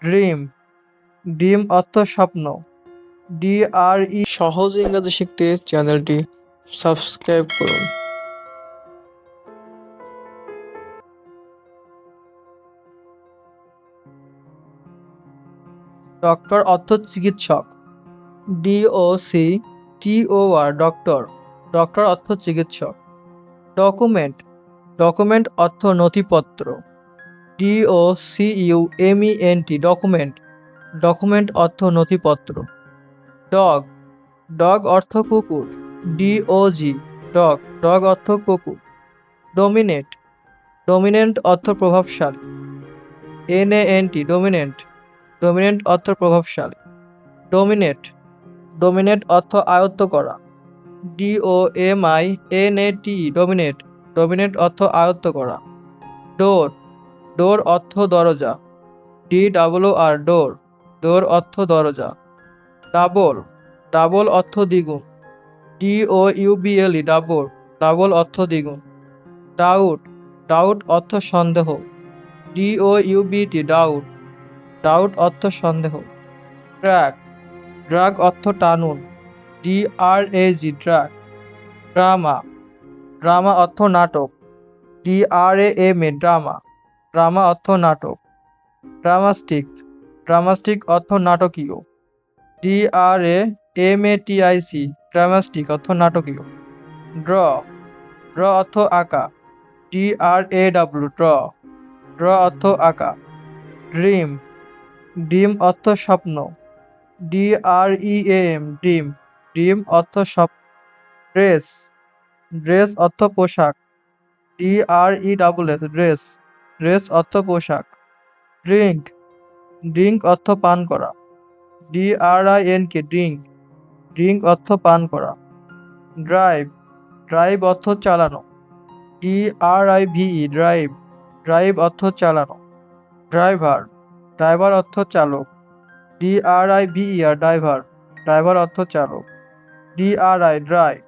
Dream, dream অর্থ স্বপ্ন। DRE। সহজ ইংরেজি শিখতে চ্যানেলটি সাবস্ক্রাইব করুন। ডক্টর অর্থ চিকিৎসক। DOCTOR ডক্টর, ডক্টর অর্থ চিকিৎসক। ডকুমেন্ট, ডকুমেন্ট অর্থ নথিপত্র। DOCUMENT ডকুমেন্ট, ডকুমেন্ট অর্থ নথিপত্র। ডগ, ডগ অর্থ কুকুর। DOG ডগ, ডগ অর্থ কুকুর। ডোমিনেট, ডোমিনেন্ট অর্থ প্রভাবশালী। NANT ডোমিনেন্ট, ডোমিনেন্ট অর্থ প্রভাবশালী। ডোমিনেট, ডোমিনেট অর্থ আয়ত্ত করা। DOMINAT ডোমিনেট, ডোমিনেট অর্থ আয়ত্ত করা। ডোর, ডোর অর্থ দরজা। DOOR ডোর, ডোর অর্থ দরজা। ডাবল, ডাবল অর্থ দ্বিগুণ। DOUBLE ডাবল, ডাবল অর্থ দ্বিগুণ। ডাউট, ডাউট অর্থ সন্দেহ। DOUBT ডাউট, ডাউট অর্থ সন্দেহ। ড্রাগ, ড্রাগ অর্থ টানুন। DRAG drug. ড্রামা, ড্রামা অর্থ নাটক। DRAMA ড্রামা, ড্রামা অর্থ নাটক। ড্রামাস্টিক, ড্রামাস্টিক অর্থ নাটকীয়। DRAMATIC ড্রামাস্টিক অর্থ নাটকীয়। ড্র, ড্র অর্থ আঁকা। DRAW ড্র, ড্র অর্থ আঁকা। ড্রিম, ড্রিম অর্থ স্বপ্ন। DREAM ড্রিম, ড্রিম অর্থ স্বপ্ন। ড্রেস, ড্রেস অর্থ পোশাক। DRESS ড্রেস, ড্রেস অর্থ পোশাক। ড্রিঙ্ক, ড্রিঙ্ক অর্থ পান করা। DRINK ড্রিঙ্ক, ড্রিঙ্ক অর্থ পান করা। ড্রাইভ, ড্রাইভ অর্থ চালানো। DRIVE ড্রাইভ, ড্রাইভ অর্থ চালানো। ড্রাইভার, ড্রাইভার অর্থ চালক। DRIVER ড্রাইভার, ড্রাইভার অর্থ চালক। DRI ড্রাই,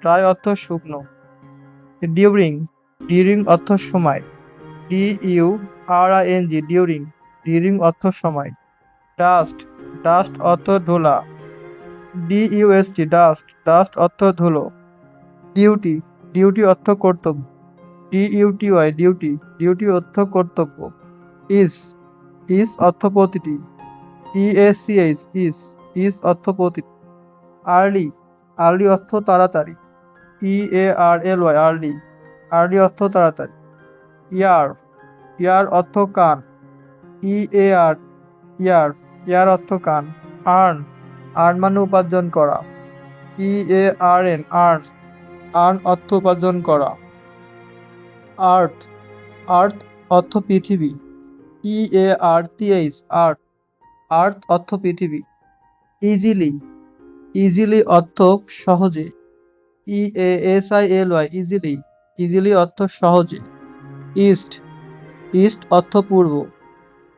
ড্রাই অর্থ শুকনো। ডিউরিং, ডিউরিং অর্থ সময়। DURING ডিউরিং, ডিউরিং অর্থ সময়। ডাস্ট, ডাস্ট অর্থ ধুলা। DUST ডাস্ট, ডাস্ট অর্থ ধুলো। ডিউটি, ডিউটি অর্থ কর্তব্য। DUTY ডিউটি, ডিউটি অর্থ কর্তব্য। ইস, ইস অর্থ প্রতিটি। EACH ইস, ইস অর্থ প্রতিটি। আর্লি, আর্লি অর্থ তাড়াতাড়ি। EARLY আর্লি, আর্লি অর্থ তাড়াতাড়ি। ইয়ার, ইয়ার অর্থ কান। EAR ইয়ার, ইয়ার অর্থ কান। আর্ন, আর্ন মানে উপার্জন করা। EARN আর্ন, আর্ন অর্থ উপার্জন করা। আর্থ, আর্থ অর্থ পৃথিবী। EARTH আর্থ, আর্থ অর্থ পৃথিবী। ইজিলি, ইজিলি অর্থ সহজে। EASILY ইজিলি, ইজিলি অর্থ সহজে। ইস্ট, ইস্ট অর্থ পূর্ব।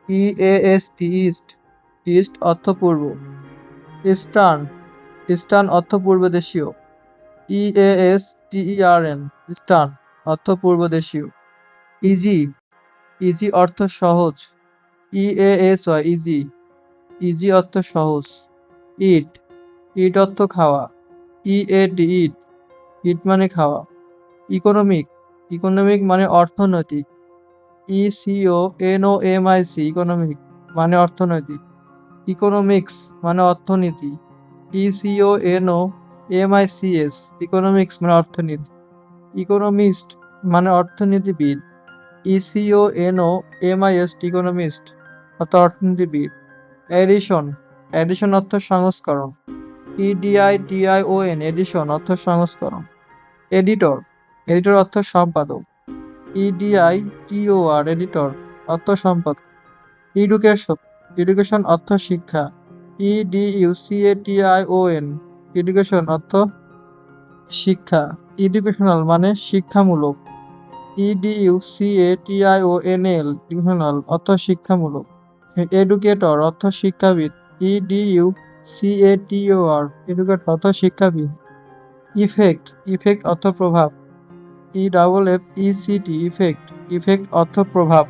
EAST ইস্ট, ইস্ট অর্থ পূর্ব। ইস্টার্ন, ইস্টার্ন অর্থ পূর্ব দেশীয়। EASTERN ইস্টার্ন অর্থ পূর্ব দেশীয়। ইজি, ইজি অর্থ সহজ। EASY ইজি, ইজি অর্থ সহজ। ইট, ইট অর্থ খাওয়া। EAT ইট, ইট মানে খাওয়া। ইকোনমিক, ইকোনমিক মানে অর্থনৈতিক। ECONOMIC ইকোনমিক মানে অর্থনৈতিক। ইকোনমিক্স মানে অর্থনীতি। ECONOMICS ইকোনমিক্স মানে অর্থনীতি। ইকোনমিস্ট মানে অর্থনীতিবিদ। ECONOMIST ইকোনমিস্ট অর্থ অর্থনীতিবিদ। এডিশন, এডিশন অর্থ সংস্করণ। EDITION এডিশন অর্থ সংস্করণ। এডিটর, এডিটর অর্থ সম্পাদক। EDITOR এডিটর অর্থ সম্পাদক। এডুকেশন, এডুকেশন অর্থ শিক্ষা। EDUCATION এডুকেশন অর্থ শিক্ষা। এডুকেশনাল মানে শিক্ষামূলক। EDUCATIONL এডুকেশনাল অর্থ শিক্ষামূলক। এডুকেটর অর্থ শিক্ষাবিদ। EDUCATOR এডুকেটর অর্থ শিক্ষাবিদ। ইফেক্ট, ইফেক্ট অর্থ প্রভাব। EFFECT ইফেক্ট, ইফেক্ট অর্থ প্রভাব।